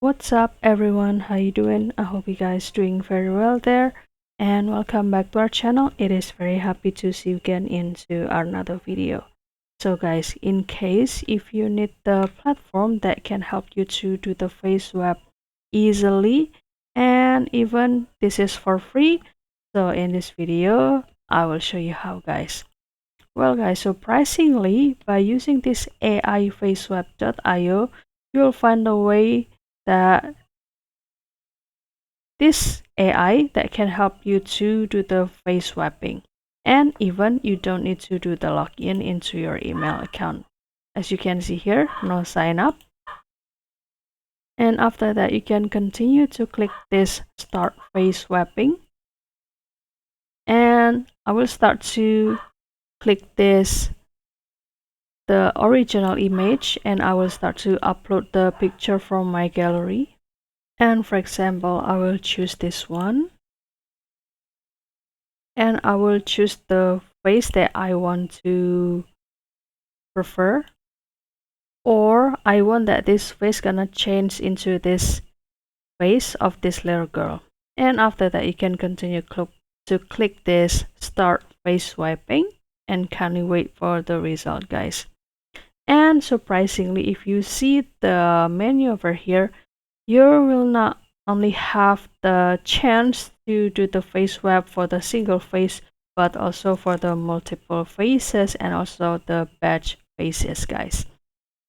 What's up everyone, how you doing? I hope you guys doing very well there, and welcome back to our channel. It is very happy to see you again into another video. So guys, in case if you need the platform that can help you to do the face swap easily, and even this is for free, so in this video I will show you how, guys. Well guys, surprisingly, by using this AI faceswap.io, you'll find a way that this AI that can help you to do the face swapping, and even you don't need to do the login into your email account. As you can see here, no sign up, and after that you can continue to click this start face swapping, and I will start to click this the original image, and I will start to upload the picture from my gallery. And for example, I will choose this one, and I will choose the face that I want to prefer, or I want that this face gonna change into this face of this little girl. And after that you can continue to click this start face swiping, and kindly wait for the result, guys. And surprisingly, if you see the menu over here, you will not only have the chance to do the face swap for the single face, but also for the multiple faces and also the batch faces, guys.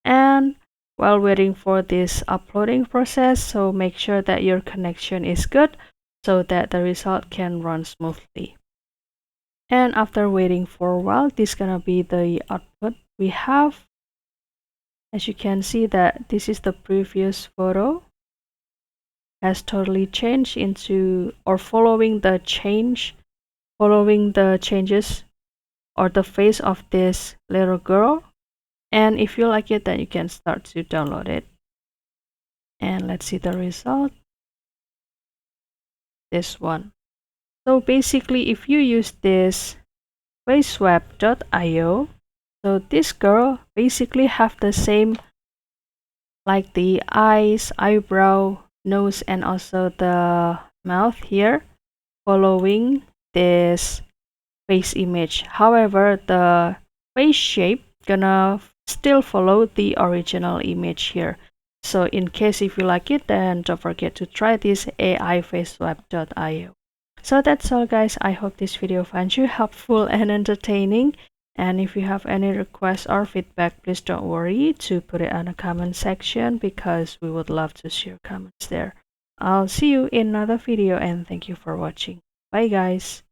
And while waiting for this uploading process, so make sure that your connection is good so that the result can run smoothly. And after waiting for a while, this is gonna be the output we have. As you can see that this is the previous photo, has totally changed into, or following the changes or the face of this little girl. And if you like it, then you can start to download it. And let's see the result. This one. So basically, if you use this faceswap.io, so this girl basically have the same, like the eyes, eyebrow, nose, and also the mouth here, following this face image. However, the face shape gonna still follow the original image here. So in case if you like it, then don't forget to try this AI faceswap.io. So that's all, guys. I hope this video finds you helpful and entertaining. And if you have any requests or feedback, please don't worry to put it on the comment section, because we would love to see your comments there. I'll see you in another video, and thank you for watching. Bye guys.